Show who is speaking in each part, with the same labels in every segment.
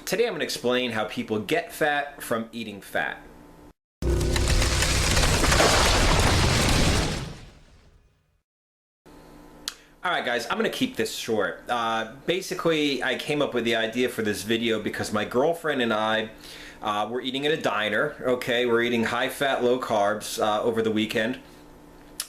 Speaker 1: Today I'm going to explain how people get fat from eating fat. Alright guys, I'm going to keep this short. Basically, I came up with the idea for this video because my girlfriend and I were eating at a diner. Okay, we're eating high-fat, low-carbs over the weekend.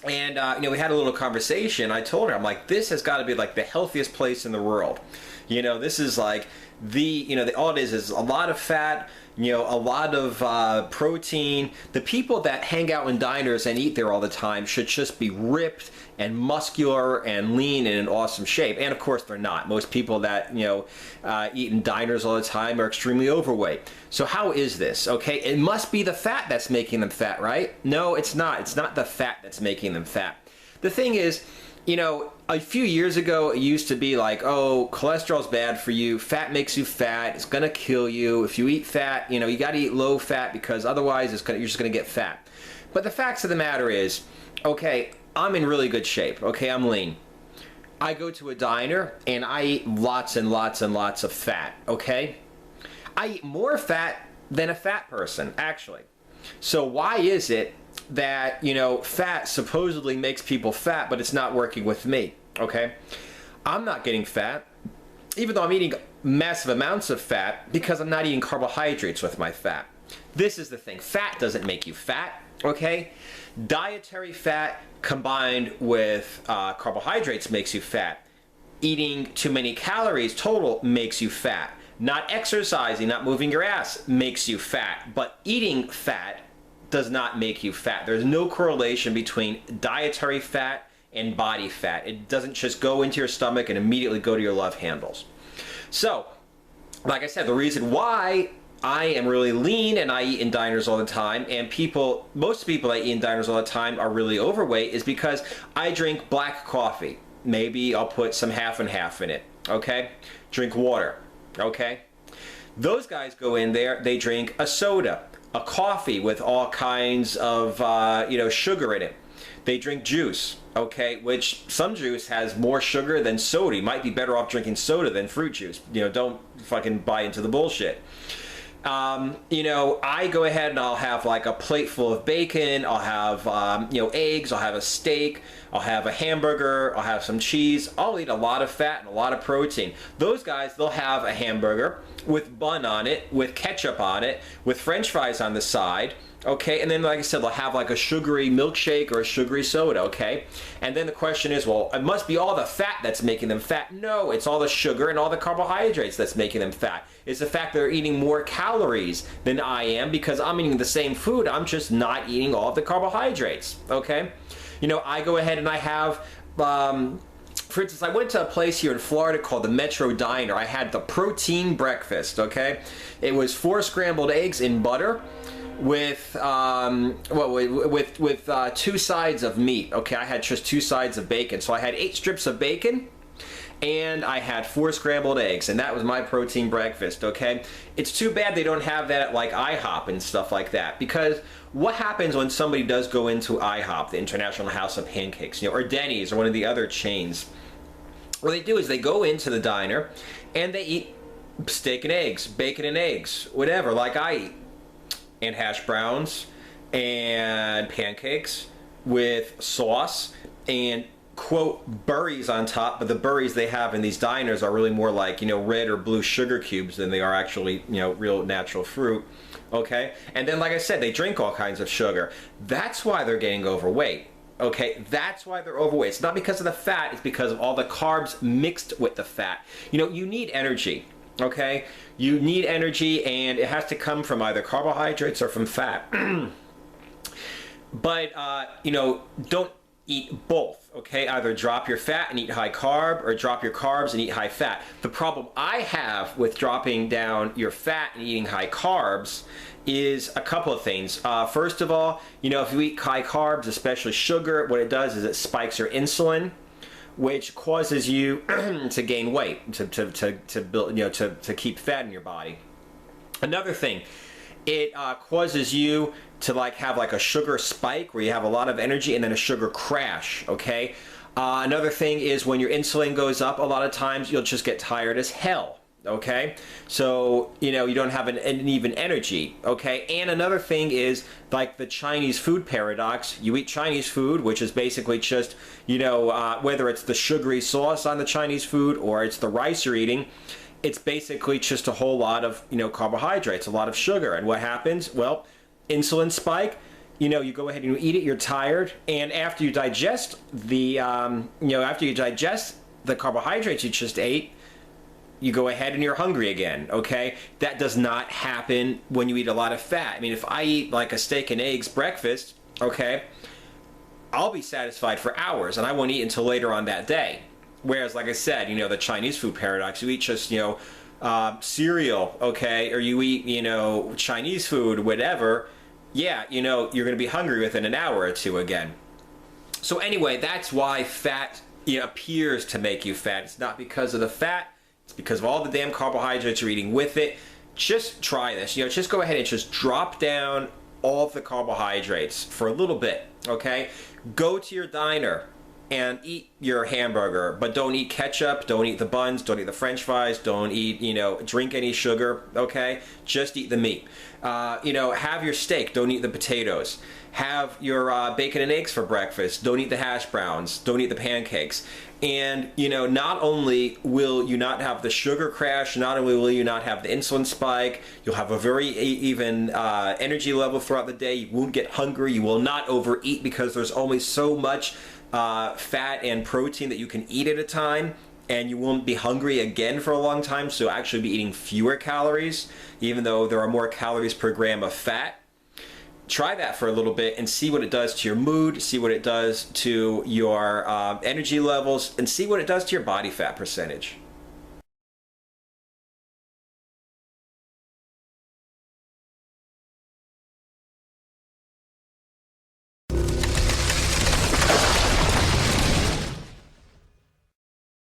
Speaker 1: And we had a little conversation. I told her, I'm like, this has got to be like the healthiest place in the world. This is like all it is a lot of fat, a lot of protein. The people that hang out in diners and eat there all the time should just be ripped and muscular and lean and in awesome shape. And of course they're not. Most people that eat in diners all the time are extremely overweight. So how is this? Okay, it must be the fat that's making them fat, right? No, it's not. It's not the fat that's making them fat. The thing is, a few years ago, it used to be like, oh, cholesterol's bad for you. Fat makes you fat. It's going to kill you. If you eat fat, you got to eat low fat because otherwise you're just going to get fat. But the facts of the matter is, okay, I'm in really good shape. Okay, I'm lean. I go to a diner and I eat lots and lots and lots of fat. Okay? I eat more fat than a fat person, actually. So why is it that fat supposedly makes people fat, but it's not working with me? Okay, I'm not getting fat even though I'm eating massive amounts of fat because I'm not eating carbohydrates with my fat. This is the thing. Fat doesn't make you fat. Okay, dietary fat combined with carbohydrates makes you fat. Eating too many calories total makes you fat. Not exercising, not moving your ass makes you fat. But eating fat does not make you fat. There's no correlation between dietary fat and body fat. It doesn't just go into your stomach and immediately go to your love handles. So, like I said, the reason why I am really lean and I eat in diners all the time, and most people that eat in diners all the time are really overweight, is because I drink black coffee. Maybe I'll put some half and half in it, okay? Drink water, okay? Those guys go in there, they drink a soda, a coffee with all kinds of sugar in it. They drink juice, okay, which some juice has more sugar than soda. You might be better off drinking soda than fruit juice. Don't fucking buy into the bullshit. I go ahead and I'll have like a plate full of bacon. I'll have eggs. I'll have a steak. I'll have a hamburger. I'll have some cheese. I'll eat a lot of fat and a lot of protein. Those guys, they'll have a hamburger with bun on it, with ketchup on it, with french fries on the side, okay? And then, like I said, they'll have like a sugary milkshake or a sugary soda, okay? And then the question is, well, it must be all the fat that's making them fat. No, it's all the sugar and all the carbohydrates that's making them fat. It's the fact that they're eating more calories than I am because I'm eating the same food. I'm just not eating all of the carbohydrates, okay? I go ahead and I have, for instance, I went to a place here in Florida called the Metro Diner. I had the protein breakfast, okay? It was 4 scrambled eggs in butter with 2 sides of meat. Okay, I had just 2 sides of bacon. So I had 8 strips of bacon and I had 4 scrambled eggs, and that was my protein breakfast, okay? It's too bad they don't have that at like IHOP and stuff like that, because what happens when somebody does go into IHOP, the International House of Pancakes, or Denny's or one of the other chains? What they do is they go into the diner and they eat steak and eggs, bacon and eggs, whatever, like I eat, and hash browns and pancakes with sauce and quote berries on top, but the berries they have in these diners are really more like red or blue sugar cubes than they are actually real natural fruit, okay? And then, like I said, they drink all kinds of sugar. That's why they're getting overweight, okay? That's why they're overweight. It's not because of the fat, it's because of all the carbs mixed with the fat. You need energy, okay? You need energy, and it has to come from either carbohydrates or from fat. But don't eat both, okay? Either drop your fat and eat high carb, or drop your carbs and eat high fat. The problem I have with dropping down your fat and eating high carbs is a couple of things. First of all, if you eat high carbs, especially sugar, what it does is it spikes your insulin, which causes you to gain weight, to build, to keep fat in your body. Another thing, it causes you to have a sugar spike where you have a lot of energy and then a sugar crash, okay? Another thing is when your insulin goes up, a lot of times you'll just get tired as hell, okay? So, you know, you don't have an even energy, okay? And another thing is like the Chinese food paradox. You eat Chinese food, which is basically just, you know, whether it's the sugary sauce on the Chinese food or it's the rice you're eating, it's basically just a whole lot of, you know, carbohydrates, a lot of sugar. And what happens? Well, insulin spike. You know, you go ahead and you eat it, you're tired, and after you digest the, after you digest the carbohydrates you just ate, you go ahead and you're hungry again, okay? That does not happen when you eat a lot of fat. I mean, if I eat like a steak and eggs breakfast, okay, I'll be satisfied for hours and I won't eat until later on that day. Whereas, like I said, you know, the Chinese food paradox, you eat just, you know, cereal, okay, or you eat, you know, Chinese food, whatever, yeah, you know, you're going to be hungry within an hour or two again. So anyway, that's why fat, you know, appears to make you fat. It's not because of the fat. It's because of all the damn carbohydrates you're eating with it. Just try this. You know, just go ahead and just drop down all of the carbohydrates for a little bit, okay? Go to your diner and eat your hamburger, but don't eat ketchup, don't eat the buns, don't eat the french fries, don't eat, you know, drink any sugar, okay? Just eat the meat. You know, have your steak, don't eat the potatoes. Have your bacon and eggs for breakfast, don't eat the hash browns, don't eat the pancakes. And, you know, not only will you not have the sugar crash, not only will you not have the insulin spike, you'll have a very even energy level throughout the day. You won't get hungry, you will not overeat because there's only so much fat and protein that you can eat at a time, and you won't be hungry again for a long time, so you'll actually be eating fewer calories, even though there are more calories per gram of fat. Try that for a little bit and see what it does to your mood, see what it does to your energy levels, and see what it does to your body fat percentage.